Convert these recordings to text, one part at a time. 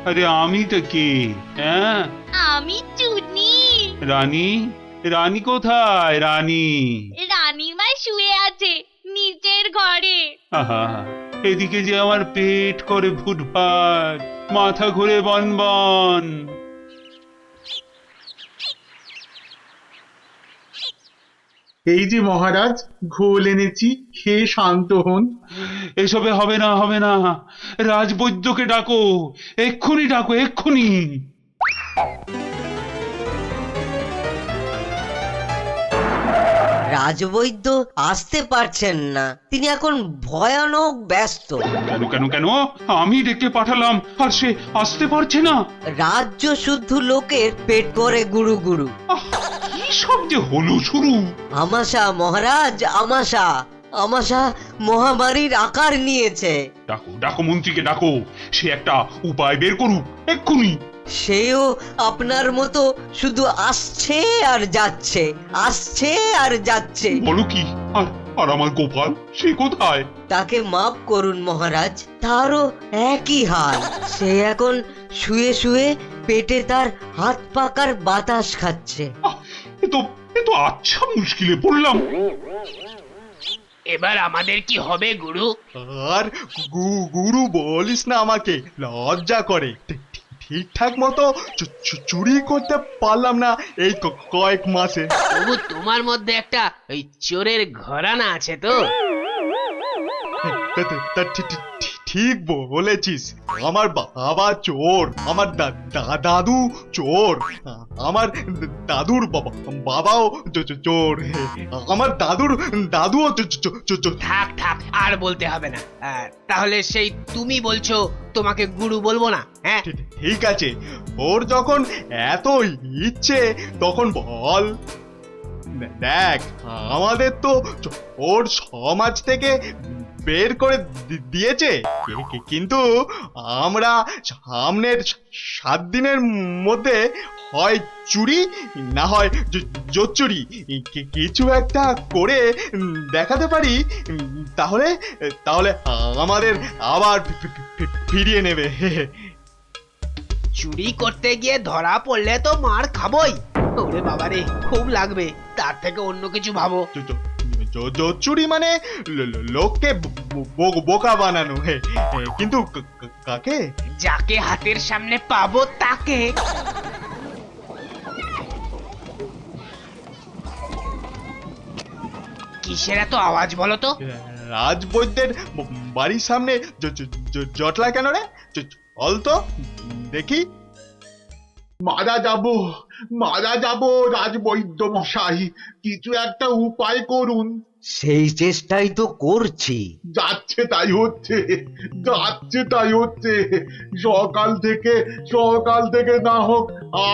আরে আমি তো কে? হ্যাঁ, আমি টুনি। রানী। রানী কোথায় রানী? রানীমা শুয়ে আছে নিচের ঘরে। আহা, এদিকে যে আমার পেট করে ফুটফাট, মাথা ঘুরে বনবন। এই যে মহারাজ, ঘোল এনেছি, খেয়ে শান্ত হন। এসবে হবে না, হবে না। রাজবৈদ্যকে ডাকো, এক্ষুনি ডাকো, এক্ষুনি। রাজবৈদ্য আসতে পারছেন না, তিনি এখন ভয়ানক ব্যস্ত। কেন কেন কেন? আমি ডেকে পাঠালাম আর সে আসতে পারছে না? রাজ্য শুদ্ধ লোকের পেট করে গুরু গুরু। আহ, কি সব যে হলো শুরু! আমাশা মহারাজ, আমাশা। আমাশা মহামারীর আকার নিয়েছে। ডাকো ডাকো, মন্ত্রীকে ডাকো, সে একটা উপায় বের করুক এক্ষুনি। সেও আপনার মতো শুধু আসছে আর যাচ্ছে, আসছে আর যাচ্ছে। বলো কি? আর আর আমার গোপাল, সে কোথায়? তাকে মাফ করুন মহারাজ, তারও একই হাল। সে এখন শুয়ে শুয়ে পেটে তার হাত পাকার বাতাস খাচ্ছে। আহ, এ তো আচ্ছা মুশকিলে পড়লাম। এবার আমাদের কি হবে গুরু? আর গুরু বলিস না, আমাকে লজ্জা করে। ঠিকঠাক মতো চুরি করতে পারলাম না এই কয়েক মাসে। তবু তোমার মধ্যে একটা ওই চোরের ঘরানা আছে তো? তা ঠিক বলেছিস। আমার বাবা চোর, আমার দাদু চোর, আমার দাদুর বাবাও চোর, আমার দাদুর দাদুও চোর। থাক থাক, আর বলতে হবে না। তাহলে সেই তুমি বলছো তোমাকে গুরু বলবো না? হ্যাঁ, ঠিক আছে, ওর যখন এত ইচ্ছে তখন বল। দেখ, আমাদের তো ওর সমাজ থেকে বের করে দিয়েছে, কিন্তু আমরা সামনের 7 দিনের মধ্যে হয় চুরি না হয় জোচ্চুরি কিছু একটা করে দেখাতে পারি, তাহলে তাহলে আমাদের আবার ফিরিয়ে নেবে। চুরি করতে গিয়ে ধরা পড়লে তো মার খাবোই। ওরে বাবারে, খুব লাগবে। তার থেকে অন্য কিছু ভাবো। জোচ্চুরি মানে লোককে বোকা বানানো, কিন্তু কাকে? যাকে হাতের সামনে পাবো তাকে। কিসের এত আওয়াজ বলো তো? রাজবৈদ্যের বাড়ির সামনে জটলা কেন রে? চল তো দেখি। মারা যাব, মারা যাব রাজবৈদ্য মশাই, কিছু একটা উপায় করুন। সেই চেষ্টাই তো করছি। যাচ্ছে তাই হচ্ছে, যাচ্ছে তাই হচ্ছে। সকাল থেকে না হোক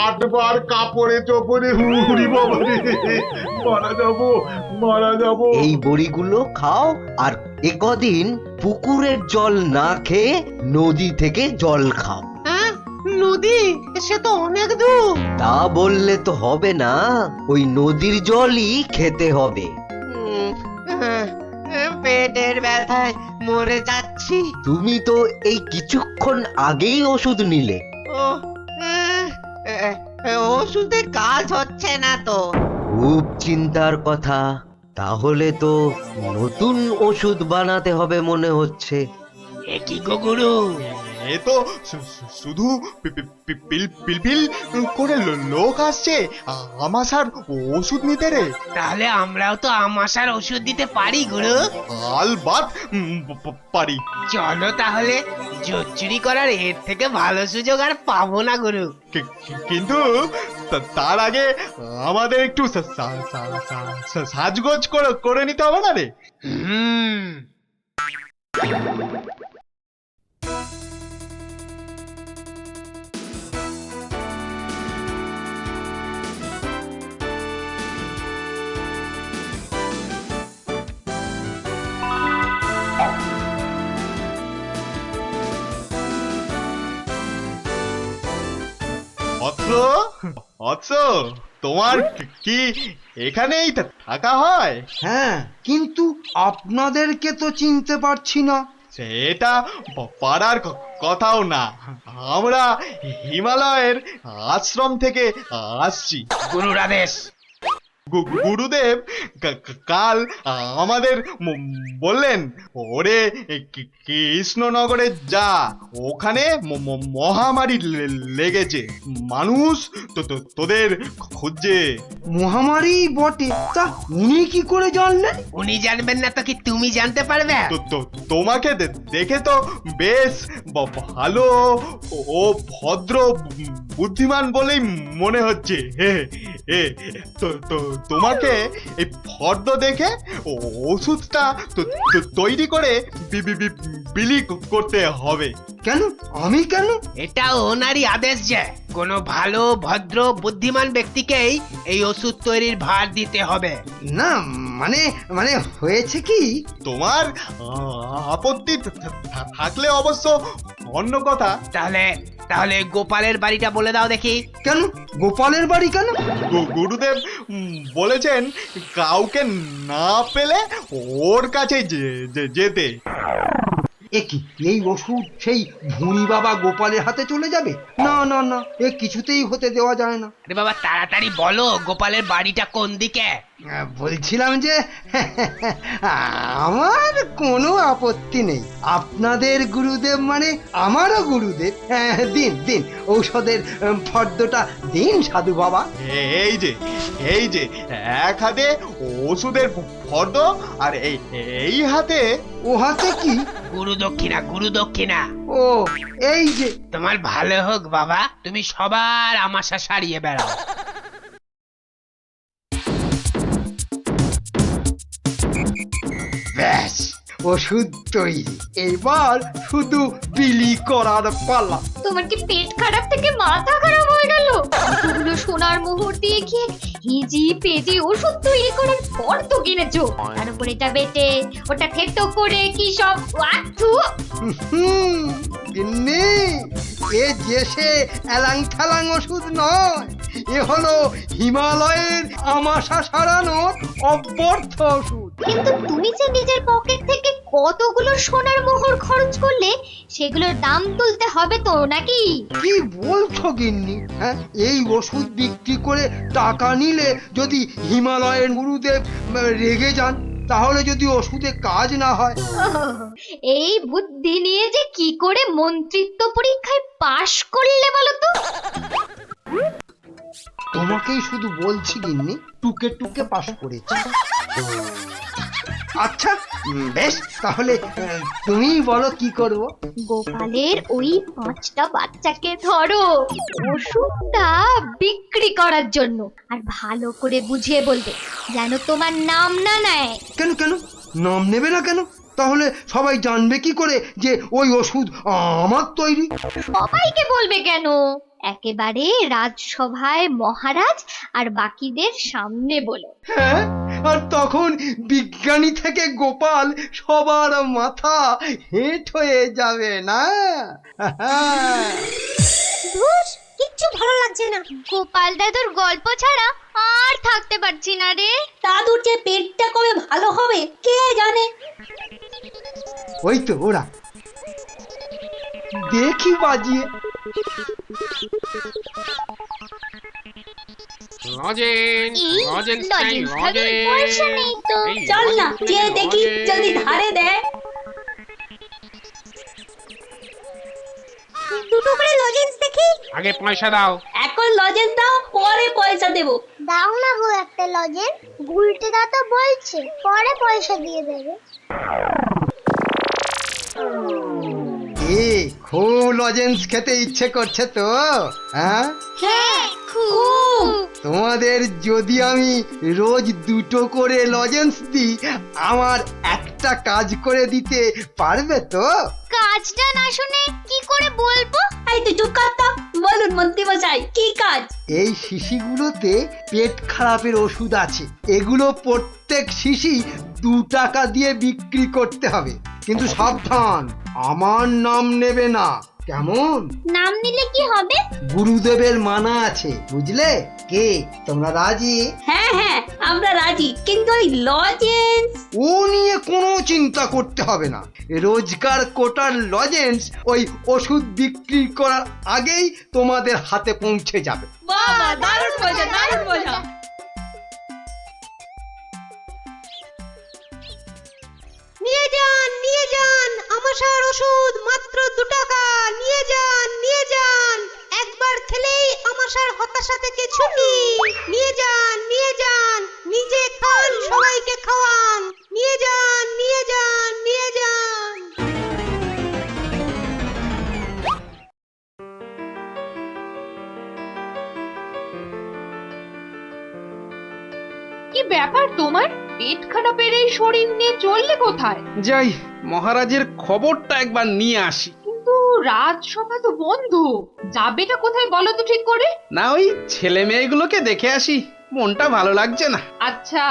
8 বার কাপড়ে চোপড়ে হুড়ি বাবা রে, মারা যাব, মারা যাব। এই বড়িগুলো খাও, আর একদিন পুকুরের জল না খেয়ে নদী থেকে জল খাও। হ্যাঁ, নদী? সে তো অনেক দূর। তা বললে তো হবে না, ওই নদীর জলই খেতে হবে। পেটের ব্যথায় মরে যাচ্ছি। তুমি তো এই কিছুক্ষণ আগেই ওষুধ নিলে। ওষুধে কাজ হচ্ছে না তো। খুব চিন্তার কথা। তাহলে তো নতুন ওষুধ বানাতে হবে মনে হচ্ছে। এ কি গো গুরু? এ তো শুধু পিলপিল করে লোক আসছে আমাশার ওষুধ নিতে রে। তাহলে আমরাও তো আমাশার ওষুধ দিতে পারি গুরু। আলবাত পারি। চলো তাহলে, জোচ্চুরি করার এর থেকে ভালো সুযোগ আর পাবো না গুরু। কিন্তু তার আগে আমাদের একটু সাজগোজ করে নিতে হবে না রে? হুম। অৎস, অৎস, তোমার কি এখানেই থাকা হয়? হ্যাঁ, কিন্তু আপনাদেরকে তো চিনতে পারছি না। সেটা পারার কথাও না। আমরা হিমালয়ের আশ্রম থেকে আসছি। গুরুর আদেশ। গুরুদেব কাল আমাদের বললেন, ওরে কৃষ্ণনগরে যা, ওখানে মহামারী লেগেছে, মানুষ তোদের খুঁজছে। মহামারী বটে, তা উনি কি করে জানলেন? উনি জানবেন না তো কি তুমি জানতে পারবে? তোমাকে দেখে তো বেশ ভালো ও ভদ্র বুদ্ধিমান বলেই মনে হচ্ছে। তোমাকে এই ফর্দ দেখে ওষুধটা তৈরি করে বিলি করতে হবে। কেন আমি কেন? এটা ওনারই আদেশ যে কোনো ভালো ভদ্র বুদ্ধিমান ব্যক্তিকেই এই ওষুধ তৈরির ভার দিতে হবে। না মানে মানে হয়েছে কি, তোমার আপত্তি থাকলে অবশ্য অন্য কথা। তাহলে তাহলে গোপালের বাড়িটা বলে দাও দেখি। কেন গোপালের বাড়ি কেন? গুরুদেব বলেছেন কাউকে না পেলে ওর কাছে যেতে। এ কি, এই ওষুধ সেই ভুঁড়ি বাবা গোপালের হাতে চলে যাবে? না না না, এ কিছুতেই হতে দেওয়া যায় না। আরে বাবা তাড়াতাড়ি বলো গোপালের বাড়িটা কোন দিকে? বলছিলাম যে আমার কোনো আপত্তি নেই, আপনাদের গুরুদেব মানে আমারও গুরুদেব। দিন দিন ঔষধের ফর্দটা দিন সাধু বাবা। এই যে এক হাতে ওষুধের ফর্দ, আর এই হাতে। ও হাতে কি? গুরু দক্ষিণা, গুরু দক্ষিণা। ও এই যে। তোমার ভালো হোক বাবা, তুমি সবার আমাশা সারিয়ে বেড়াও। ব্যাস, ওষুধ তৈরি, এবার শুধু বিলি করার পালা। তোমার কি পেট খারাপ থেকে মাথা খারাপ হয়ে গেল? এতগুলো সোনার মোহর দিয়ে কি হিজি পেজি ওষুধ তৈরি করার পর তো কিনেছো, তার উপর এটা বেটে ওটা থেতো করে কি সব ওয়াথু। গিন্নি, এ যে সে এলাং থালাং ওষুধ নয়, এ হলো হিমালয়ের আমাশা সারানোর অব্যর্থ ওষুধ। কিন্তু তুমি যে নিজের পকেট থেকে কতগুলো সোনার মোহর খরচ করলে, সেগুলোর দাম তুলতে হবে তো নাকি? কি বলছো গিন্নি? হ্যাঁ, এই ওষুধ বিক্রি করে টাকা নিলে যদি হিমালয়ের গুরুদেব রেগে যান, তাহলে যদি ওষুধে কাজ না হয়। এই বুদ্ধি নিয়ে যে কি করে মন্ত্রিত্ব পরীক্ষায় পাশ করলে বলো তো? তোমাকেই শুধু বলছি গিন্নি, টুকে টুকে পাশ করেছি। আচ্ছা বেশ, তাহলে তুমিই বলো কি করব। গোপালের ওই 5টা বাচ্চাকে ধরো ওষুধটা বিক্রি করার জন্য, আর ভালো করে বুঝিয়ে বলবে যেন তোমার নাম না নেয়। কেন কেন নাম নেবে না কেন? তাহলে সবাই জানবে কি করে যে ওই ওষুধ আমার তৈরি? সবাইকে বলবে কেন, একেবারে রাজসভায় মহারাজ আর বাকিদের সামনে বলো। হ্যাঁ, আর তখন বিজ্ঞানী থেকে গোপাল সবার মাথা হেঁট হয়ে যাবে না? কিচ্ছু ভালো লাগছে না, গোপাল দাদুর গল্প ছাড়া আর থাকতে পারছি না রে। দাদুর যে পেটটা কবে ভালো হবে কে জানে। ওই তো ওরা, দেখি বাজিয়ে। পয়সা নেই তো। চল না যে দেখি যদি ধারে দেয়। দুটো করে লজেন্স দেখি। আগে পয়সা দাও। এখন লজেন্স দাও, পরে পয়সা দেবো। দাও না গো একটা লজেন্স, গুলটে দা তো বলছে পরে পয়সা দিয়ে দেবে। খুব লজেন্স খেতে ইচ্ছে করছে তো? হ্যাঁ হ্যাঁ খুব। তোমাদের যদি আমি রোজ দুটো করে লজেন্স দিই, আমার একটা কাজ করে দিতে পারবে তো? কাজটা না শুনে কি করে বলবো? এই তুই চুপ কর তো। বলুন মন্ত্রী মশাই, কি কাজ? এই শিশিগুলোতে পেট খারাপের ওষুধ আছে, এগুলো প্রত্যেক শিশি 2 টাকা দিয়ে বিক্রি করতে হবে, কিন্তু সাবধান, আমার নাম নেবে না। কেমন? নাম নিলে কি হবে? গুরুদেবের মানা আছে, বুঝলে? কে তোমরা রাজি? হ্যাঁ হ্যাঁ আমরা রাজি, কিন্তু ওই লজেন্স ও নিয়ে কোনো চিন্তা করতে হবে না। রোজকার কোটার লজেন্স ওই ওষুধ বিক্রি করার আগেই তোমাদের হাতে পৌঁছে যাবে। বাবা দারুণ মজা, দারুণ মজা। নিয়ে যান আমাশার ওষুধ, মাত্র 2 টাকা। নিয়ে যান, একবার খেলেই আমাশার হতাশা থেকে ছুটি। নিয়ে যান, নিজে খান, সবাইকে খাওয়ান। নিয়ে যান। কি ব্যাপার তোমার? পেট খারাপের এই শরীর নিয়ে চললে কোথায়? যাই মহারাজের খবরটা একবার নিয়ে আসি। কিন্তু রাজসভা তো বন্ধ, যাবেটা কোথায় বলো তো ঠিক করে? না ওই ছেলে মেয়েগুলোকে দেখে আসি, মনটা ভালো লাগছে না। আচ্ছা,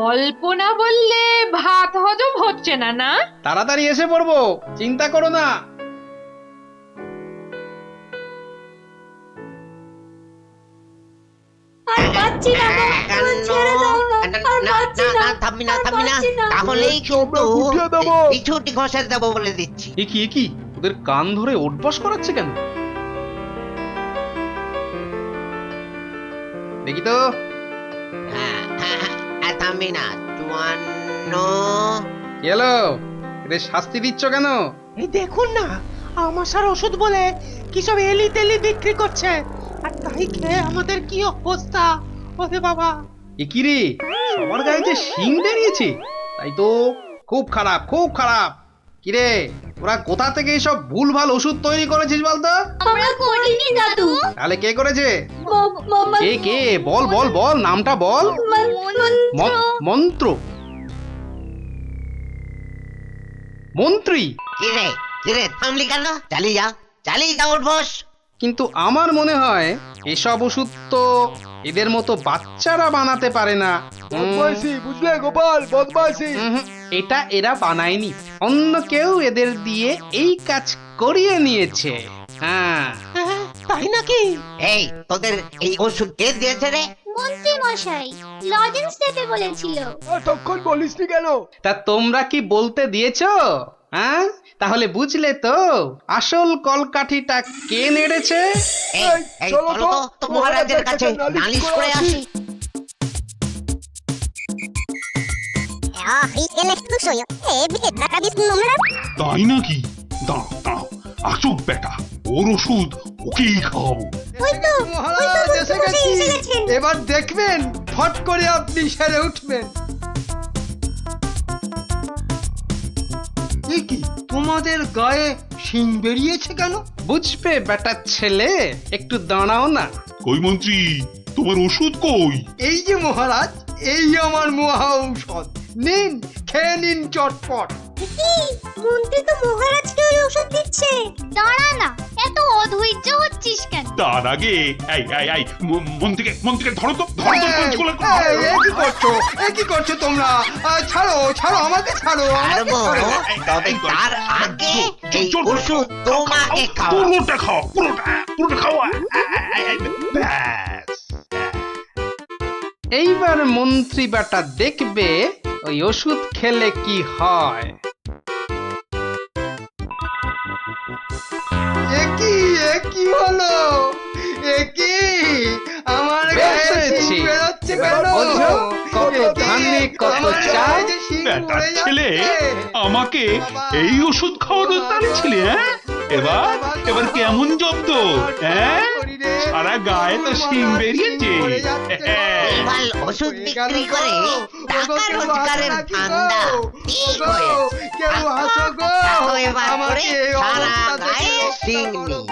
গল্প না বললে ভাত হজম হচ্ছে না, না? তাড়াতাড়ি এসে পড়বো, চিন্তা করো না। আর পাচ্ছি না গো, ছেড়ে দাও না, আর পাচ্ছি না, থামবি না পাচ্ছি না। তাহলেই কিন্তু গুটিয়ে দেবো। ছুটি ঘষে দেবো বলে দিচ্ছি। এ কি ওদের কান ধরে ওঠবস করাচ্ছে কেন? দেখি তো। থামবি না, 54। কি হলো? এদের শাস্তি দিচ্ছ কেন? এই দেখুন না, আমাশার ওষুধ বলে কি সব এলি তেলি বিক্রি করছে, আর তাই খেয়ে আমাদের কি অবস্থা। ওরে বাবা, এ কি রে, সবার গায়ে যে শিং বেরিয়েছে, তাই তো খুব খারাপ, খুব খারাপ। কি রে, ওরা কোথা থেকে এইসব ভুলভাল ওষুধ তৈরি করেছিস বলতো? আমরা করিনি দাদু। তাহলে কে করেছে? মামা কে বল নামটা বল। মন্ত্র মন্ত্রী। কিরে থামলি কেন? চালিয়ে যা ওর বস। কিন্তু আমার মনে হয় এসব ওষুধ তো এদের মতো বাচ্চারা বানাতে পারে না। বুঝলে গোপাল, বদমাইশি। এটা এরা বানায়নি, অন্য কেউ এদের দিয়ে এই কাজ করিয়ে নিয়েছে। হ্যাঁ, তাই নাকি? এই তোদের এই ওষুধ কে দিয়েছে রে? মন্ত্রী মশাই লজেন্স দেবে বলেছিল। তখন বলিসনি কেন? তা তোমরা কি বলতে দিয়েছো? হ্যাঁ, তাহলে বুঝলে তো আসল কলকাঠিটা কে নেড়েছে। এই চলো তো মহারাজের কাছে নালিশ করে আসি। তাই নাকি? দাঁড়াও, আসুক বেটা, ওর ওষুধ ওকেই খাওয়াবো। মহারাজ এসে গেছি। এবার দেখবেন ফট করে আপনি সেরে উঠবেন। এ কি, তোমাদের গায়ে শিং বেরিয়েছে কেন? বুঝবে বেটা ছেলে, একটু দাঁড়াও না। কই মন্ত্রী, তোমার ওষুধ কই? এই যে মহারাজ, এই আমার মহা ঔষধ, নিন খেয়ে নিন চটপট। মন্ত্রী তো মহারাজকে ওই ওষুধ দিচ্ছে। দাঁড়া না, এত অধৈর্য হচ্ছিস কেন? তার আগে মন্ত্রীকে ধরো তো, এ কি করছো তোমরা? ছাড়ো, আমাকে ছাড়ো, আমাকে ছাড়ো। তবে তার আগে এই ওষুধ তোমাকে খাও। পুরোটা খাও। ব্যাস। এইবার মন্ত্রী বেটা দেখবে ওই ওষুধ খেলে কি হয়। এ কি হলো? আমার গায়ে শিং বেরোচ্ছে কেন? কত ধানে কত চাল। বেটা ছেলে, আমাকে এই ওষুধ খাওয়ানোর তালে ছিলে? এবার কেমন জব্দ? সারা গায়ে তো শিং বেরিয়েছে। এবার ওষুধ বিক্রি করে টাকা রোজগারের ধান্দা ঠিক হয়েছে। কেউ হাসো গো, এবার করে সারা গায়ে শিং নেই।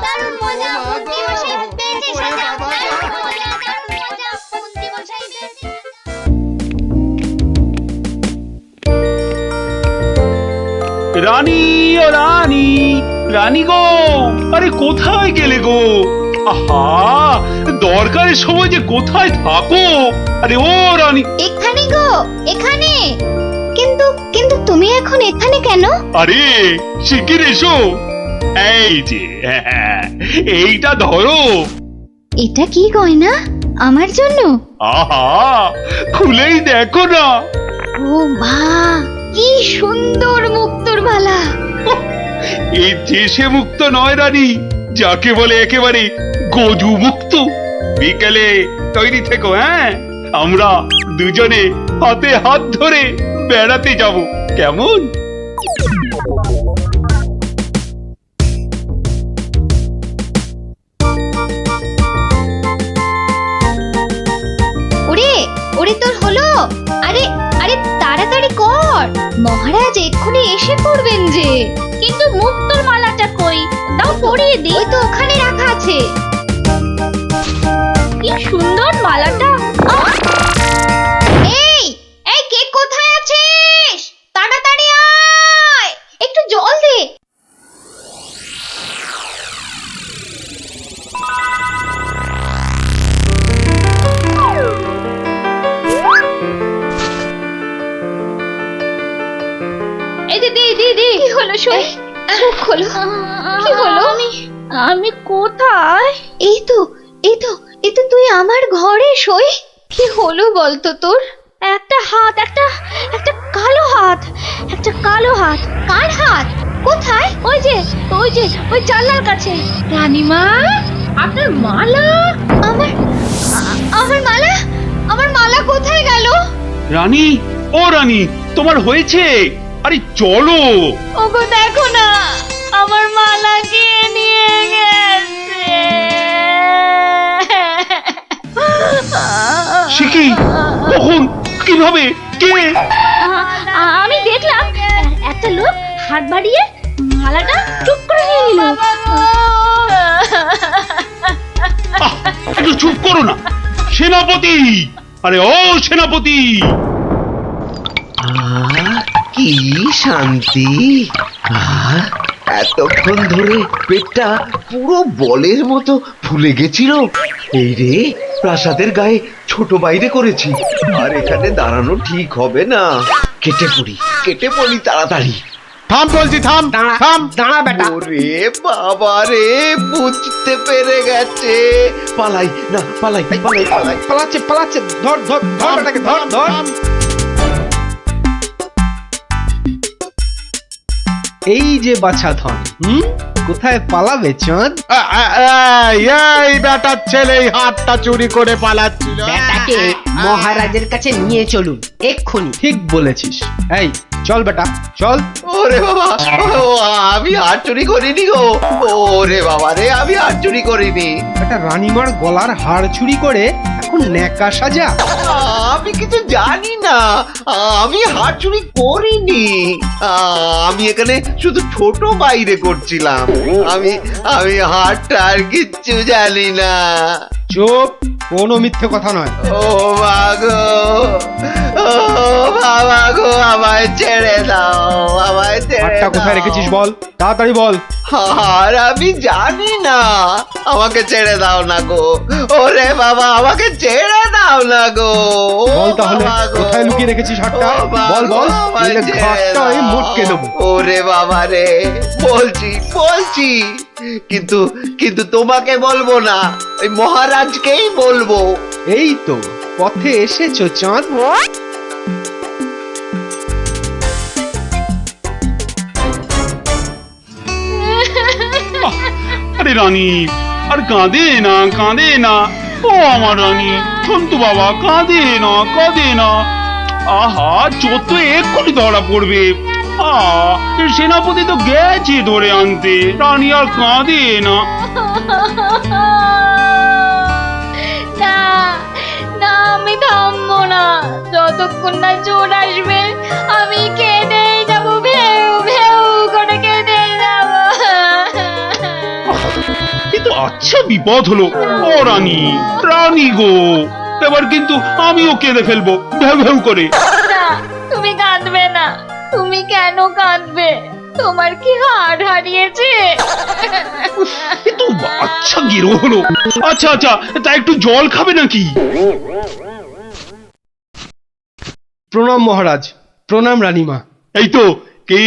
দারুণ মজা, মন্ত্রী মশাই পেয়েছে সাজা। দারুণ মজা, মন্ত্রী মশাই পেয়েছে। রানী ও রানী গো, আরে কোথায় গেলে গো? আহা, দরকারের সময় যে কোথায় থাকো? আরে ও রানী। এখানে গো, এখানে। কিন্তু কিন্তু তুমি এখন এখানে কেন? আরে শিগগির এসো। এই যে এইটা ধরো। এটা কি গয়না? আমার জন্য? আহা, খুলেই দেখো না। ও মা, কি সুন্দর মুক্তোর মালা! এই দেশে মুক্ত নয় রানী, যাকে বলে একেবারে গজু মুক্ত। বিকেলে তৈরি থেকো, হ্যাঁ? আমরা দুজনে হাতে হাত ধরে বেড়াতে যাব, কেমন? ওরে ওরে, তোর হলো? আরে আরে, তাড়াতাড়ি কর, মহারাজ এক্ষুনি এসে পড়বেন যে। কিন্তু মুক্তোর মালাটা কই? দাও পরিয়ে দিই। ওই তো ওখানে রাখা আছে। কি সুন্দর মালাটা! এই এই, কে কোথায় আছিস? তাড়াতাড়ি আয়, একটু জল দে। এই দে দে দে দে। কি হলো শুনি? চোখ খোলো। কি হলো? আমি কোথায়? এই তো এই তো এই তো, তুই আমার ঘরে সই। কি হলো বলতো তোর? একটা হাত, একটা একটা কালো হাত, একটা কালো হাত। কার হাত? কোথায়? ওই যে ওই যে ওই জানলার কাছে। রানীমা, আপনার মালা! আমার মালা, আমার মালা কোথায় গেল? রানী, ও রানী, তোমার হয়েছে? আরে চলো। ওগো দেখো না, আমার মালা কে নিয়ে গেছে। সে কি? কখন? কিভাবে? কে? আমি দেখলাম একটা লোক হাত বাড়িয়ে মালাটা চুপ করে নিয়ে নিল। একটু চুপ করো না সেনাপতি। আরে ও সেনাপতি! কি শান্তি! এতক্ষণ ধরে পেটটা পুরো বলের মতো ফুলে গেছিল। এই রে, প্রাসাদের গায়ে ছোট বাইরে করেছি, আর এখানে দাঁড়ানো ঠিক হবে না। কেটে পড়ি তাড়াতাড়ি। থাম বলছি, থাম থাম, দাঁড়া বেটা। ওরে বাবা রে, বুঝতে পেরে গেছে। পালাই না, পালাই। পালাচ্ছে পালাচ্ছে, ধর ধর ধর বেটাকে, ধর ধর। এই যে বাছা ধন, কোথায় পালাবে চাঁদ? এই বেটার ছেলে এই হাতটা চুরি করে পালাচ্ছিল। বেটাকে মহারাজের কাছে নিয়ে চলুন এক্ষুনি। ঠিক বলেছিস। এই চল বেটা, চল। ওরে বাবা, আমি আর চুরি করিনি গো। ওরে বাবা রে, আমি আর চুরি করিনি। একটা রানীমার গলার হার চুরি করে এখন ন্যাকা সাজা। আমি কিছু জানি না, আমি হাত চুরি করিনি। আমি এখানে শুধু ছোট বাইরে করছিলাম। আমি হাতটা আর কিচ্ছু জানি না। চুপ, কোনো মিথ্যে কথা নয়। ও মা গো, ও বাবা গো, আমায় ছেড়ে দাও, আমায় ছেড়ে হারটা কোথায় রেখেছিস বল, তাড়াতাড়ি বল। আর আমি জানি না, আমাকে ছেড়ে দাও না গো। ওরে বাবা, আমাকে ছেড়ে দাও না গো। বল তাহলে, কোথায় লুকিয়ে রেখেছিস হারটা? বল বল, নইলে ঘাটটা আমি মটকে দেবো। ওরে বাবা রে, বলছি, কিন্তু তোমাকে বলবো না, ওই মহারাজকেই বলবো। এই তো পথে এসেছো চাঁদ। আরে রানী, আর কাঁদে না। ও আমার রানী, সন্তু বাবা, কাঁদে না। আহা, চোর তো এক্ষুনি ধরা পড়বে। সেনাপতি তো গেছে ধরে আনতে। রানী আর কাঁদে না। না, আমি থামবো না যতক্ষণ না চোর আসবে। আমি কেঁদেই যাবো, ভেউ ভেউ করে কেঁদে যাবো। কিন্তু আচ্ছা বিপদ হলো। ও রানী গো, এবার কিন্তু আমিও কেঁদে ফেলবো ভেউ ভেউ করে। না, তুমি কাঁদবে না। তুমি কেন কাঁদবে? তোমার কি হাড় হারিয়েছে? কিন্তু আচ্ছা গেরো হলো। আচ্ছা তা একটু জল খাবে নাকি? প্রণাম মহারাজ, প্রণাম রানীমা। এই তো কি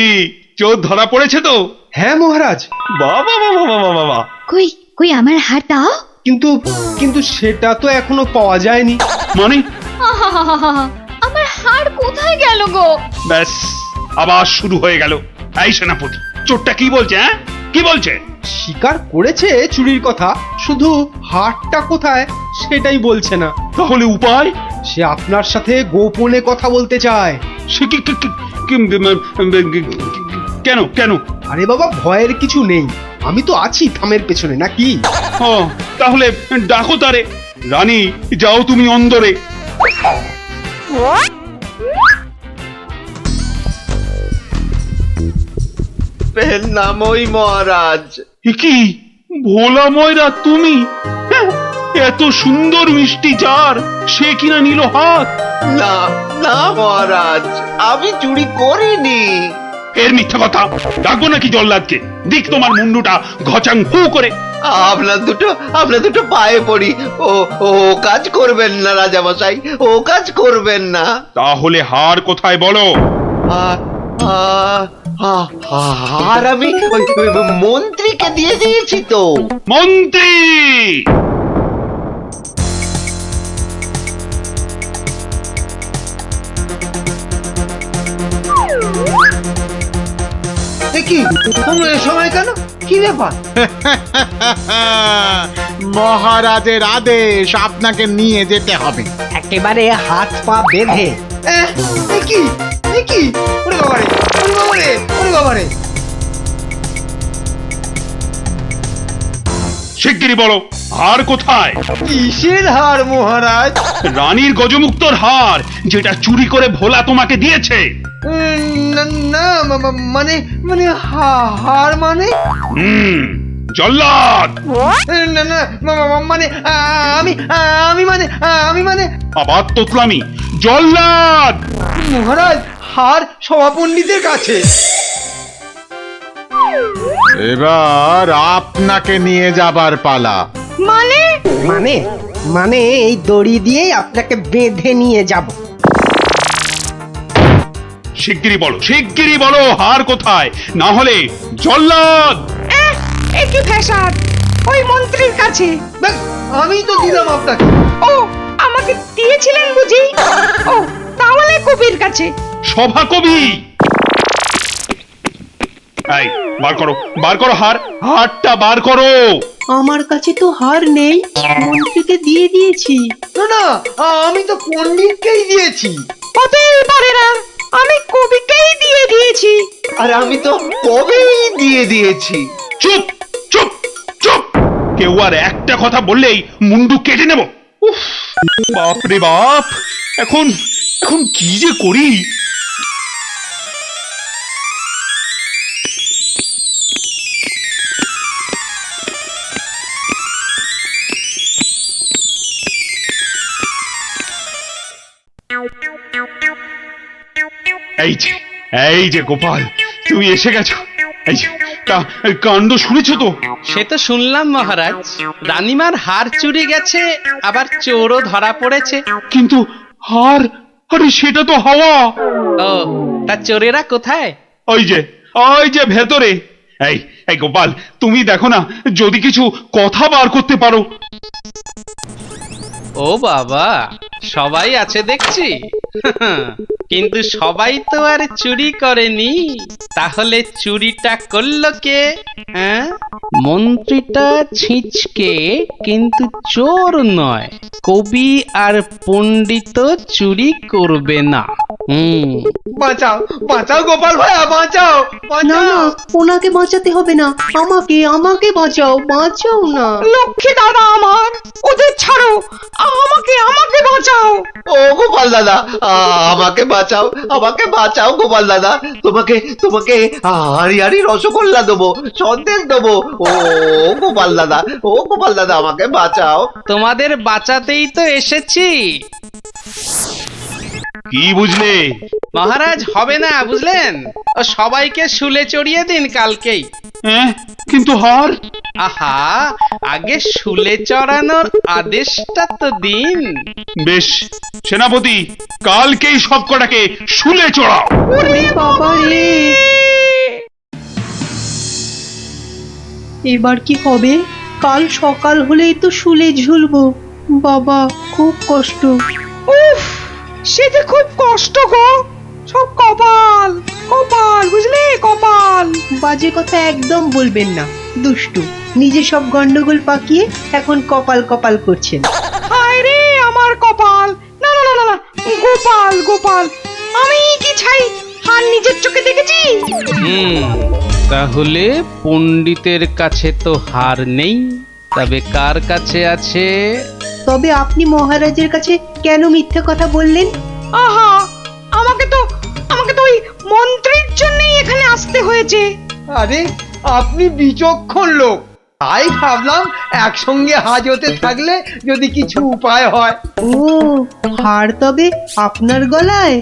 চোর ধরা পড়েছে তো? হ্যাঁ মহারাজ, বাবা বাবা বাবা বাবা, কই কই আমার হার দাও। কিন্তু কিন্তু সেটা তো এখনো পাওয়া যায়নি। মানে আহাহাহাহা, আমার হার কোথায় গেল গো? ব্যাস আবার শুরু হয়ে গেল। এই সেনাপতি, চোরটা কি বলছে? হ্যাঁ, কি বলছে? স্বীকার করেছে চুরির কথা, শুধু হারটা কোথায় সেটাই বলছে না। তাহলে উপায়? সে আপনার সাথে গোপনে কথা বলতে চায়। সে কেন কেন? আরে বাবা, ভয়ের কিছু নেই, আমি তো আছি থামের পেছনে, নাকি? ও, তাহলে ডাকো তারে। রানী, যাও তুমি অন্দরে। নামই মহারাজ। এ কি ভোলা ময়রা তুমি? হ্যাঁ, এত সুন্দর মিষ্টি জার, সে কিনা নিল হাত। না না মহারাজ, আমি চুরি করিনি। এর মিথ্যা কথা। ডাকবো নাকি জল্লাদকে? দিক তোমার মুন্ডুটা ঘচাং ফু করে। আপনার দুটো পায়ে পড়ি। ও ও কাজ করবেন না রাজামশাই, ও কাজ করবেন না। তাহলে হার কোথায় বলো? আর আমি ওই মন্ত্রীকে দিয়ে দিয়েছি তো। মন্ত্রী! কি সময় কেন? কি ব্যাপার? মহারাজের আদেশ, আপনাকে নিয়ে যেতে হবে। একেবারে হাত পা বেঁধে। কি কি? ওরে বাবারে, ওরে বাবারে, ওরে বাবারে! শিগগিরই বলো, হার কোথায়? কিসের হার মহারাজ? রানীর গজমুক্তর হার, যেটা চুরি করে ভোলা তোমাকে দিয়েছে। না মানে মানে হার মানে? জল্লাদ! না না মানে আমি মানে আবার তোতলামি। জল্লাদ! মহারাজ, হার সভাপণ্ডিতের কাছে। এবার আপনাকে নিয়ে যাবার পালা। মানে মানে মানে এই দড়ি দিয়েই আপনাকে বেঁধে নিয়ে যাব। শিগগিরই বলো হার কোথায়, না হলে জল্লাদ! একই ফ্যাশন, ওই মন্ত্রীর কাছে। আমি তো দিলাম আপনাকে। ও, আমাকে দিয়েছিলেন বুঝি? ও, তাহলে কবির কাছে। সভা কবি! এই, বার করো হারটা বার করো। আমার কাছে তো হার নেই, মন্ত্রীকে দিয়ে দিয়েছি। না না, আমি তো পণ্ডিতকেই দিয়েছি। হতেই পারে না, আমি কবিকেই দিয়ে দিয়েছি। আর আমি তো কবেই দিয়ে দিয়েছি। চুপ চুপ চুপ! কেউ আর একটা কথা বললেই মুন্ডু কেটে নেব। উফ, বাপ রে বাপ! এখন কি যে করি? এই যে গোপাল, তুমি এসে গেছো। এই যে কাণ্ড শুনেছো তো? সে তো শুনলাম মহারাজ, রানীমার হার চুরি গেছে, আবার চোরও ধরা পড়েছে। কিন্তু হার, আরে সেটা তো হাওয়া। ও, তা চোরেরা কোথায়? ওই যে ভেতরে। এই গোপাল, তুমি দেখো না, যদি কিছু কথা বার করতে পারো। ও বাবা, সবাই আছে দেখছি। কিন্তু সবাই তো আর চুরি করেনি, তাহলে চুরিটা করলো কে? হ্যাঁ, মন্ত্রীটা ছিঁচকে, কিন্তু চোর নয়। কবি আর পণ্ডিত চুরি করবে না। বাঁচাও বাঁচাও গোপাল ভাইয়া, বাঁচাও বাঁচাও। ওনাকে বাঁচাতে হবে না, আমাকে বাঁচাও, বাঁচাও না। লক্ষ্মী দাদা আমার, ওদের ছাড়ো, আমাকে বাঁচাও। ও গোপাল দাদা, আমাকে বাঁচাও গোপাল দাদা। তোমাকে হাড়ি রসগোল্লা দেবো, সন্দেশ দেবো। ও গোপাল দাদা, আমাকে বাঁচাও। তোমাদের বাঁচাতেই তো এসেছি। কি বুঝলে? মহারাজ হবে না বুঝলেন, ও সবাইকে শুলে চড়িয়ে দিন কালকেই। হ্যাঁ, কিন্তু হার? আহা, আগে শুলে চড়ানোর আদেশটা তো দিন। বেশ, সেনাপতি কালকেই সব কটাকে শুলে চড়াও। এবার কি হবে? কাল সকাল হলেই তো শুলে ঝুলবো। বাবা, খুব কষ্ট। উফ, সে যে খুব কষ্ট গো। সব কপাল কপাল, বুঝলে, কপাল। বাজে কথা একদম বলবেন না, দুষ্টু। নিজে সব গন্ডগোল পাকিয়ে এখন কপাল কপাল করছেন। হায় রে আমার কপাল! না না না না, গোপাল গোপাল, আমি কি ছাই হার নিজের চোখে দেখেছি? তাহলে পণ্ডিতের কাছে তো হার নেই, তবে কার কাছে আছে? তবে আপনি মহারাজের কাছে কেন মিথ্যে কথা বললেন? আহা, আমাকে তো ওই মন্ত্রীর জন্যই এখানে আসতে হয়েছে। আরে আপনি বিচক্ষণ লোক, তাই ভাবলাম একসঙ্গে হাজতে থাকলে যদি কিছু উপায় হয়। ও, হার তবে আপনার গলায়?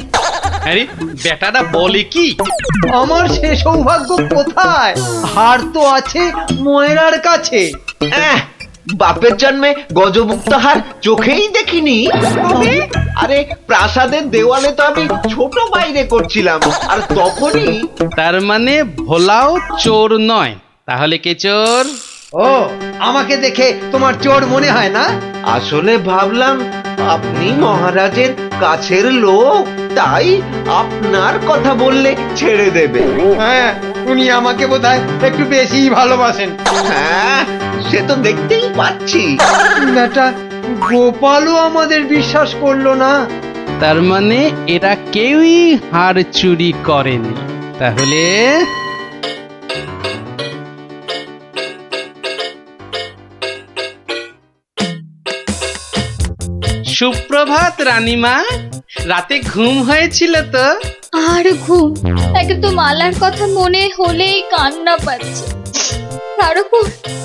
আরে বেটাটা বলে কি? আমার সে সৌভাগ্য কোথায়? হার তো আছে ময়রার কাছে। বাপের জন্মে গজমুক্ত হার চোখেই দেখিনি। আরে প্রাসাদের দেওয়ালে তো আমি ছোট বাইরে করছিলাম, আর তখনই। তার মানে ভোলাও চোর নয়, তাহলে কে চোর? ও, আমাকে দেখে তোমার চোর মনে হয় না? আসলে ভাবলাম আপনি মহারাজের কাছের লোক, তাই আপনার কথা বললে ছেড়ে দেবে। হ্যাঁ, উনি আমাকে বোধহয় একটু বেশিই ভালোবাসেন। হ্যাঁ, সে তো দেখতেই পাচ্ছি। বেটা গোপালও আমাদের বিশ্বাস করলো না। তার মানে এরা কেউই হার চুরি করেনি। তাহলে সুপ্রভাত রানীমা, রাতে ঘুম হয়েছিল তো? আর ঘুম, একে তো মালার কথা মনে হলেই কান্না পাচ্ছে।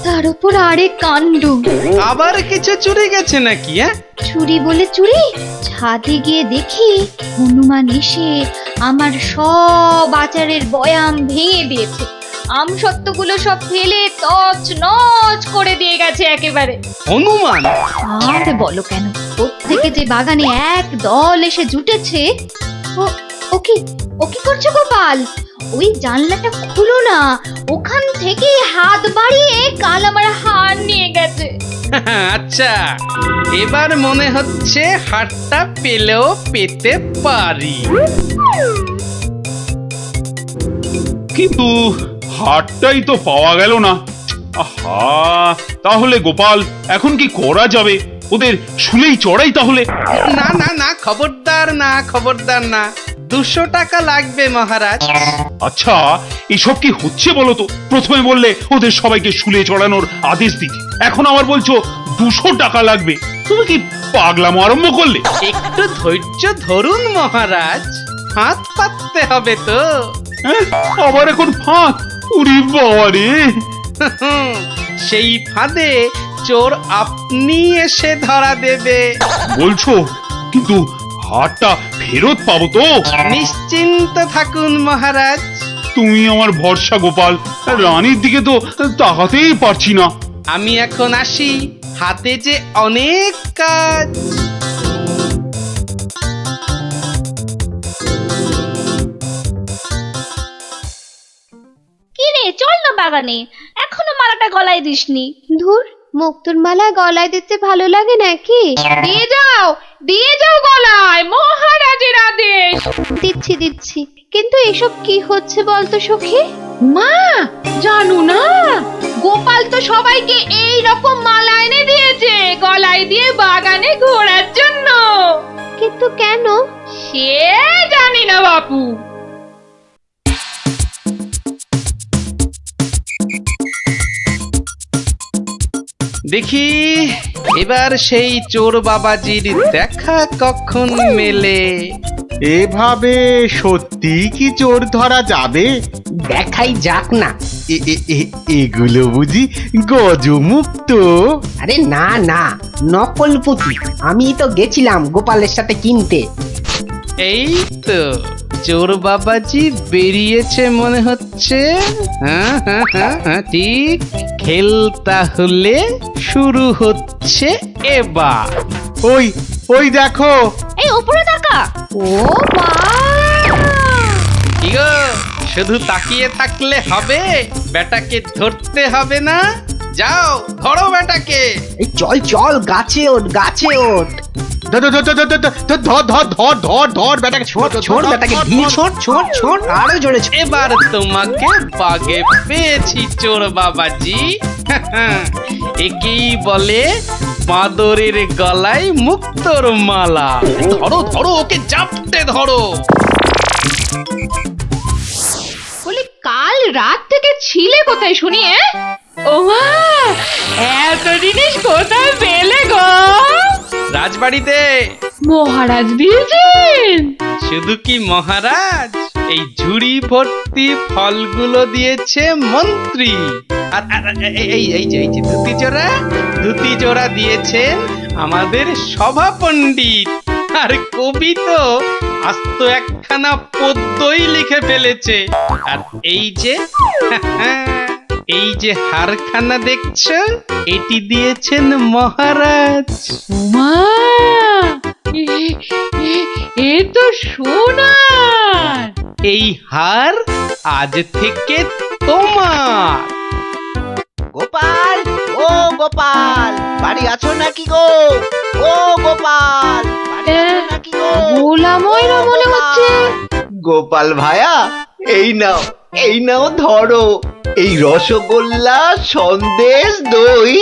তার উপর আরেক কাণ্ড। আবার কিছু চুরি গেছে নাকি? চুরি বলে চুরি, ছাদে গিয়ে দেখি হনুমান এসে আমার সব আচারের বয়াম ভেঙে দিয়েছে। আমসত্ত্বগুলো সব ফেলে তছ নছ করে দিয়ে গেছে একেবারে। হনুমান? আর বলো কেন, প্রত্যেকে যে বাগানে এক দল এসে জুটেছে। ও কি করছো গোপাল? ওই জানলাটা খুলো না, ওখান থেকে হাত বাড়িয়ে কাল আমার হার নিয়ে গেছে। আচ্ছা, এবার মনে হচ্ছে হারটা পেলেও পেতে পারি। কিন্তু হারটাই তো পাওয়া গেল না। আহা, তাহলে গোপাল এখন কি করা যাবে? ওদের শুলেই চড়াই তাহলে? না না না, খবরদার না, খবরদার না। 200 টাকা লাগবে মহারাজ। আচ্ছা, এসব কি হচ্ছে বলো তো? প্রথমে বললে ওদের সবাইকে শুলে চড়ানোর আদেশ দিতে, এখন আবার বলছো 200 টাকা লাগবে। তুমি কি পাগলামো আরম্ভ করলে? একটু ধৈর্য ধরুন মহারাজ, হাত পাততে হবে তো। আবার এখন ফাঁক? উরি বাবা রে! সেই ফাঁদে চোর আপনি এসে ধরা দেবে। বলছো, কিন্তু হারটা ফেরত পাবো তো? নিশ্চিন্ত থাকুন মহারাজ। তুমি আমার ভরসা গোপাল, রানীর দিকে তো তাকাতেই পারছি না। আমি এখন আসি, হাতে যে অনেক কাজ। কি রে, চল না বাগানে, এখনো মালাটা গলায় দিসনি। ধুর, মুক্তোর মালা গলায় দিতে ভালো লাগে নাকি? দিয়ে যাও গলায়, মহারাজের আদেশ। দিচ্ছি, কিন্তু এসব কি হচ্ছে বলতো সখী? মা, জানো না, গোপাল তো সবাইকে এই রকম মালা এনে দিয়েছে গলায় দিয়ে বাগানে ঘোরার জন্য। কিন্তু কেন সে জানি না বাপু। দেখি এবার সেই চোর বাবাজির দেখা কখন মেলে। এভাবে সত্যি কি চোর ধরা যাবে? দেখাই যাক না। এগুলো বুঝি গজমুক্ত? আরে না না, নকল পুঁতি। আমি তো গেছিলাম গোপালের সাথে কিনতে। এই তো চোর বাবাজি বেরিয়েছে মনে হচ্ছে। হ্যাঁ হ্যাঁ হ্যাঁ হ্যাঁ ঠিক। খেল তাহলে শুরু হচ্ছে এবার। ওই ওই দেখো। এই উপরে তাকা। ও মা! কি গো, শুধু তাকিয়ে থাকলে হবে? বেটাকে ধরতে হবে না? যাও ধরো বেটাকে। এই চল চল, গাছে ওঠ, গাছে ওঠ। ধর ধর ধর ধর ধর ধর ধর ধর ধর ধর বেটাকে ছোট ছোট বেটাকে ঢিল ছোট ছোট ছোট, আরো জোরে ছোট। এবার তোমাকে বাগে পেয়েছি চোর বাবাজি। একেই বলে বাঁদরের গলায় মুক্তোর মালা। ধরো ধরো, ওকে জাপটে ধরো। বলি কাল রাত থেকে ছিলে কোথায় শুনি? ও মা, এত জিনিস কোথায় পেলে গো? রাজবাড়িতে। মহারাজ দিয়েছেন? শুধু কি মহারাজ, এই ঝুড়ি ভর্তি ফলগুলো দিয়েছে মন্ত্রী। আর এই যে ধুতি জোড়া দিয়েছেন আমাদের সভা পণ্ডিত। আর কবি তো আস্ত একখানা পদ্যই লিখে ফেলেছে। আর এই যে হারখানা দেখছো, এটি দিয়েছেন মহারাজ। মা, এ তো সোনার। এই হার আজ থেকে তোমার। গোপাল, ও গোপাল, বাড়ি আছো নাকি গো? ও গোপাল, বাড়ি আছো নাকি গো? গোলাময়রা মনে হচ্ছে। গোপাল ভায়া, এই নাও ধরো। এই রসগোল্লা, সন্দেশ, দই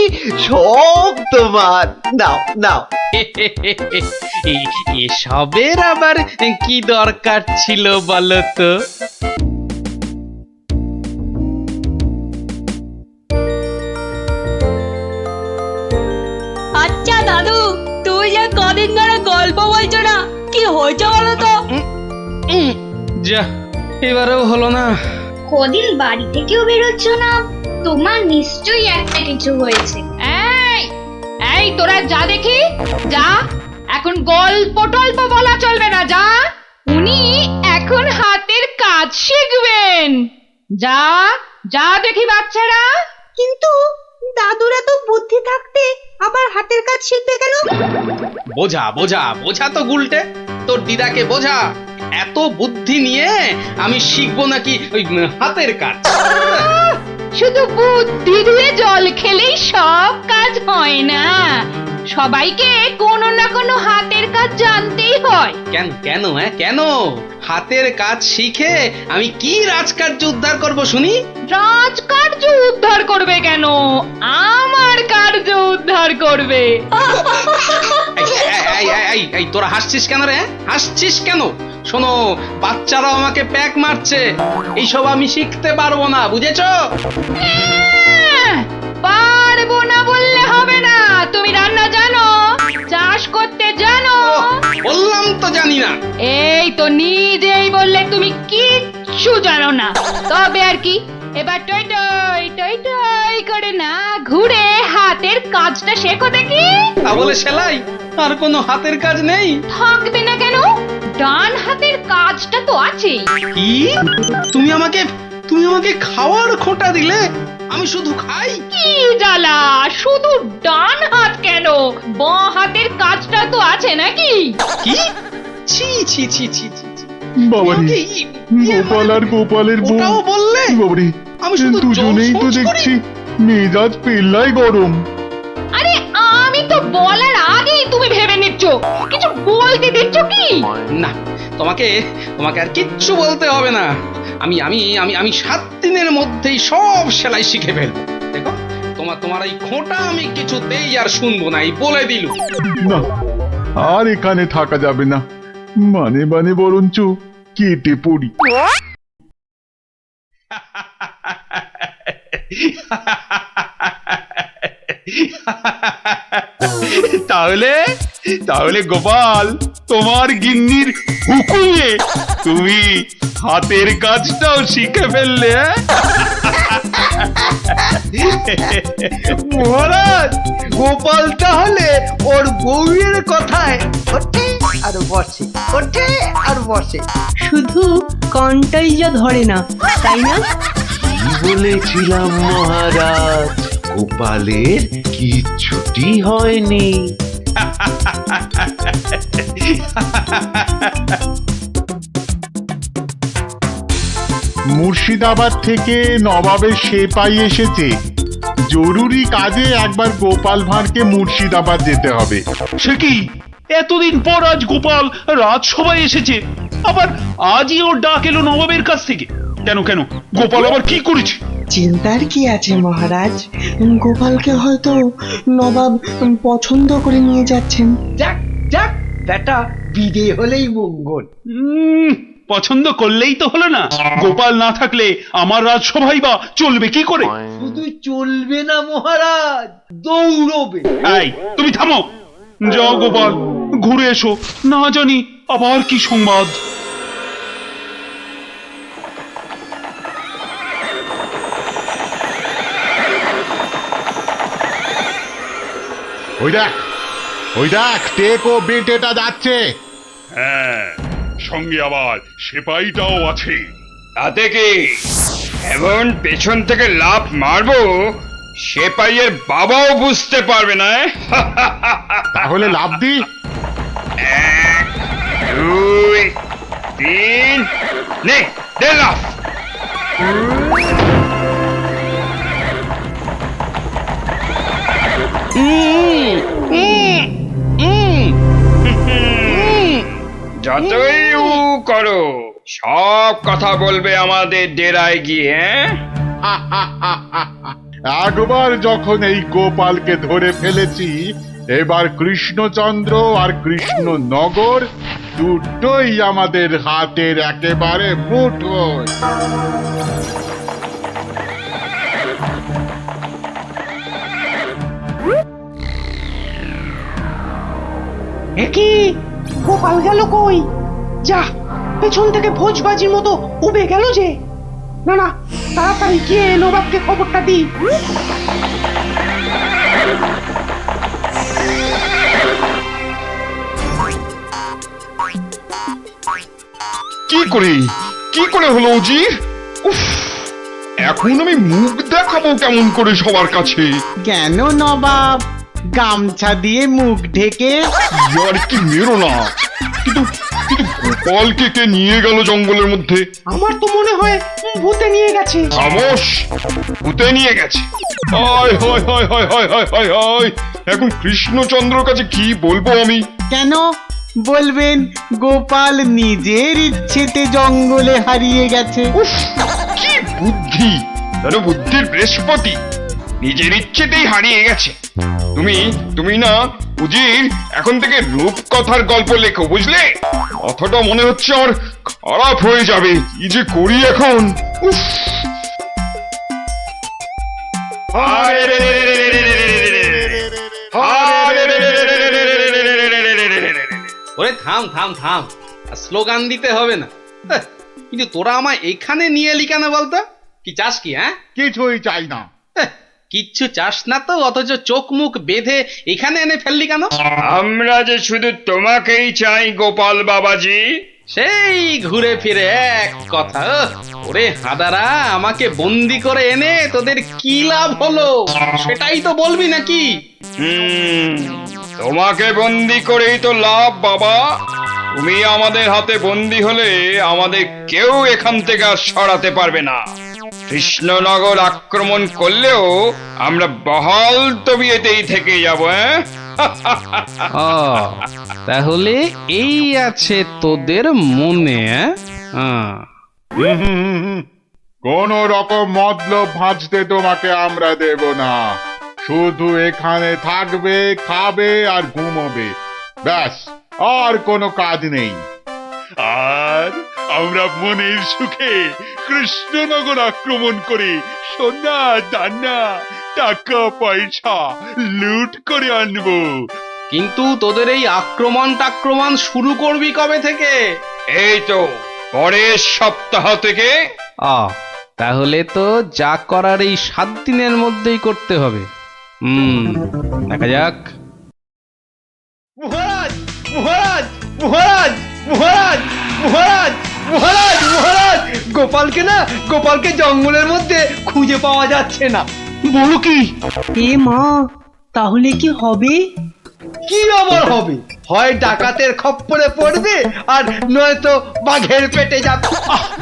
সব তোমার। নাও নাও। এসবের আবার কি দরকার ছিল বলো তো? আচ্ছা দাদু, তুই যে কদিন ধরে গল্প বলছো না, কি হয়েছে বলো তো? যা, এবারেও হলো না। কদিন বাড়ি থেকেও বেরোচ্ছ না, তোমার নিশ্চয়ই একটা কিছু হয়েছে। এই এই তোরা যা দেখি, যা। এখন গল্প টল্প বলা চলবে না, যা। উনি এখন হাতের কাজ শিখবেন। যা যা দেখি বাচ্চারা। কিন্তু দাদুরা তো বুদ্ধি থাকতে আবার হাতের কাজ শিখবে কেন? বোঝা বোঝা বোঝা তো গুলটে, তোর দিদাকে বোঝা। এত বুদ্ধি নিয়ে আমি শিখবো নাকি ওই হাতের কাজ? শুধু বুদ্ধি দিয়ে জল খেলেই সব কাজ হয় না, সবাইকে কোনো না কোনো হাতের কাজ জানতেই হয়। কেন কেন কেন? হাতের কাজ শিখে আমি কি রাজকার্য উদ্ধার করব শুনি? রাজকার্য উদ্ধার করবে কেন? আমার কার্য উদ্ধার করবে। এই তোরা হাসছিস কেন রে? হাসছিস কেন? শোনো, বাচ্চারাও আমাকে প্যাক মারছে। এইসব আমি শিখতে পারবো না, বুঝেছো? পারবো না বললে হবে না। তুমি রান্না জানো, চাষ করতে জানো? বললাম তো জানি না। এই তো নিজেই বললে তুমি কিচ্ছু জানো না। তবে আর কি, এবার টই টই টই টই করে না ঘুরে হাতের কাজটা শেখো দেখি। তা বলে সেলাই? আর কোনো হাতের কাজ নেই? থাকবে না কেন? ডান হাতের কাজটা তো আছেই। কি? তুমি আমাকে খাওয়ার খোঁটা দিলে? আমি শুধু খাই? কি জ্বালা, শুধু ডান হাত কেন, বাঁ হাতের কাজটা তো আছে নাকি? কি? ছি ছি ছি ছি ছি। বাবারে, গোপাল আর গোপালের বউ। ওটাও বললে? বাবারে, আমি শুধু দুজনেই তো দেখছি মেজাজ পেল্লাই গরম। আরে আমি তো বলার আগেই তুমি ভেবে নিচ্ছ, কিছু বলতে দিচ্ছ কি? না, তোমাকে আর কিচ্ছু বলতে হবে না। আমি আমি আমি আমি 7 দিনের মধ্যেই সব সেলাই শিখে ফেলবো। দেখো, তোমার এই খোঁটা আমি কিছুতেই আর শুনবো না, এই বলে দিলু। না, আর এখানে থাকা যাবে না, মানে বরঞ্চ কেটে পড়ি। তাহলে গোপাল, তোমার গিন্নির হুকুমে তুমি হাতের কাজটাও শিখে ফেললে। মহারাজ, গোপাল তাহলে ওর বউয়ের কথায় আর বসে, ওঠে আর বসে। শুধু কানটাই যা ধরে না, তাই না? কি বলেছিলাম মহারাজ, গোপালের কিচ্ছুটি হয়নি। মুর্শিদাবাদ থেকে নবাবের সেপাই এসেছে, জরুরি কাজে একবার গোপাল ভাঁড়কে মুর্শিদাবাদ যেতে হবে। সে কি, এতদিন পর আজ গোপাল রাজসভায় এসেছে, আবার আজই ওর ডাক এলো নবাবের কাছ থেকে? কেন কেন, গোপাল আবার কি করেছে? চিন্তার কি আছে মহারাজ, গোপালকে হয়তো নবাব পছন্দ করে নিয়ে যাচ্ছেন। যাক যাক, বেটা বিদে হলেই মঙ্গল। পছন্দ করলেই তো হলো না, গোপাল না থাকলে আমার রাজসভাই বা চলবে কি করে? শুধু চলবে না মহারাজ, দৌড়বে। এই, তুমি থামো। যাও গোপাল, ঘুরে এসো, না জানি আবার কি সংবাদ। ওই দেখ টেক ও বেটেটা যাচ্ছে। হ্যাঁ, সঙ্গে আবার সেপাইটাও আছে। তাতে কি, এমন পেছন থেকে লাফ মারবো সেপাইয়ের বাবাও বুঝতে পারবে না। তাহলে লাফ দি। 1 2 3, নে দে লাফ। যতই উ করো, সব কথা বলবে আমাদের ডেরায় গিয়ে। একবার যখন এই গোপালকে ধরে ফেলেছি, এবার কৃষ্ণচন্দ্র আর কৃষ্ণনগর দুটোই আমাদের হাতের একেবারে মুঠোয়। কি গোপাল গেল কই? যা, পেছন থেকে ভোজবাজির মতো উবে গেল যে। না না, তাড়াতাড়ি গিয়ে নবাবকে খবরটা দি। কি করে হলো উজির? উফ, এখন আমি মুখ দেখাবো কেমন করে সবার কাছে? কেন নবাব, গামছা দিয়ে মুখ ঢেকে? আর কি মেরো না, কিন্তু গোপালকে কে নিয়ে গেল জঙ্গলের মধ্যে? আমার তো মনে হয় ভূতে নিয়ে গেছে। খামোশ, ভূতে নিয়ে গেছে? হায় হায় হায় হায় হায় হায় হায় হায়, এখন কৃষ্ণচন্দ্রর কাছে কি বলবো আমি? কেন বলবেন গোপাল নিজের ইচ্ছেতে জঙ্গলে হারিয়ে গেছে? উফ, কি বুদ্ধি, যেন বুদ্ধির বৃহস্পতি, নিজের ইচ্ছেতেই হারিয়ে গেছে। তুমি না উজির, এখন থেকে রূপকথার গল্প লেখো, বুঝলে? কথাটা মনে হচ্ছে আমার খারাপ হয়ে যাবে, কি যে করি এখন। উফ, ওরে থাম থাম থাম, আর স্লোগান দিতে হবে না। কিন্তু তোরা আমায় এখানে নিয়ে এলি কেন বলতো? কি চাস কি? হ্যাঁ, কিছুই চাই না। কিচ্ছু চাস না তো, অথচ চোখ মুখ বেঁধে এখানে এনে ফেললি কেন? আমরা যে শুধু তোমাকেই চাই গোপাল বাবাজি। সেই ঘুরে ফিরে এক কথা। ওরে হাদারা, আমাকে বন্দি করে এনে তোদের কি লাভ হলো সেটাই তো বলবি নাকি? তোমাকে বন্দি করেই তো লাভ বাবা। তুমি আমাদের হাতে বন্দি হলে আমাদের কেউ এখান থেকে আর সরাতে পারবে না। কৃষ্ণনগর আক্রমণ করলেও আমরা বহাল তবিয়েতেই থেকে যাব। তাহলে এই আছে তোদের মনে? কোন রকম মতলব ভাঁজতে তোমাকে আমরা দেব না। শুধু এখানে থাকবে, খাবে আর ঘুমোবে, ব্যাস, আর কোনো কাজ নেই। আর আমরা মনের সুখে কৃষ্ণনগর আক্রমণ করে সোনা দানা টাকা পয়সা লুট করে আনবো। কিন্তু তোদের এই আক্রমণ শুরু করবি কবে থেকে? এই তো পরের সপ্তাহ থেকে। তাহলে তো যা করার এই 7 দিনের মধ্যেই করতে হবে। দেখা যাক। মহারাজ, মহারাজ, মহারাজ মহারাজ মহারাজ মহারাজ মহারাজ গোপালকে জঙ্গলের মধ্যে খুঁজে পাওয়া যাচ্ছে না। বলো কি? এ মা, তাহলে কি হবে? কি আবার হবে? হয় ডাকাতের খপ্পরে পড়বে আর নয়তো বাঘের পেটে যাবে।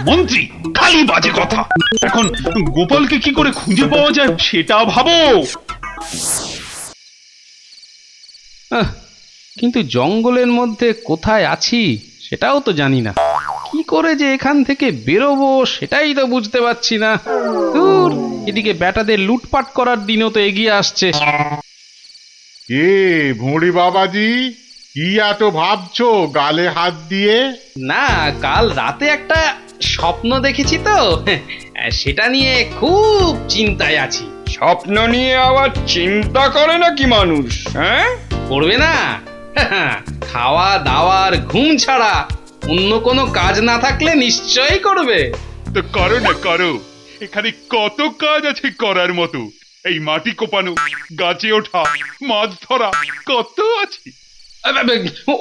মন্ত্রী, খালি বাজে কথা। এখন গোপালকে কি করে খুঁজে পাওয়া যায় সেটা ভাবো। কিন্তু জঙ্গলের মধ্যে কোথায় আছি সেটাও তো জানি না। কি করে যে এখান থেকে বেরোবো সেটাই তো বুঝতে পারছি না। দূর, এদিকে ব্যাটাদের লুটপাট করার দিনও তো এগিয়ে আসছে। এ ভুঁড়ি বাবাজি, কি এত ভাবছো গালে হাত দিয়ে? না, কাল রাতে একটা স্বপ্ন দেখেছি তো, সেটা নিয়ে খুব চিন্তায় আছি। স্বপ্ন নিয়ে আবার চিন্তা করে নাকি মানুষ? হ্যাঁ, করবে না? খাওয়া দাওয়ার ঘুম ছাড়া অন্য কোনো কাজ না থাকলে নিশ্চয়ই করবে। তো করো না, করো। এখানে কত কাজ আছে করার মতো। এই মাটি কোপানো, গাছে ওঠা, মাছ ধরা, কত আছে।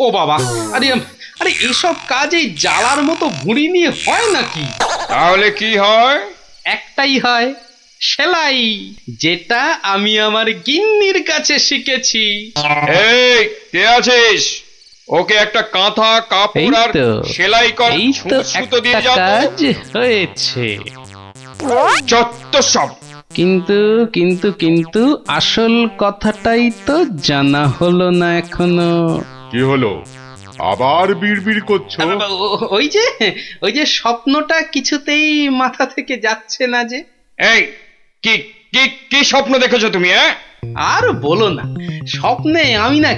ও বাবা, আরে আরে এসব কাজ এই জ্বালার মতো ভুঁড়ি নিয়ে হয় নাকি? তাহলে কি হয়? একটাই হয়, সেলাই, যেটা আমি আমার গিন্নির কাছে শিখেছি। এই, কে আছিস? ওকে একটা কাঁথা কাপড় আর সেলাই কর সুতো দিয়ে যাও। কাজ হয়েছে। যত সব। কিন্তু কিন্তু কিন্তু আসল কথাটাই তো জানা হলো না এখনো। কি হলো? আবার বিড়বিড় করছো? ওই যে স্বপ্নটা কিছুতেই মাথা থেকে যাচ্ছে না যে। এই, কি কি কি স্বপ্ন দেখেছো তুমি? আর বলো না, স্বপ্নে আমি না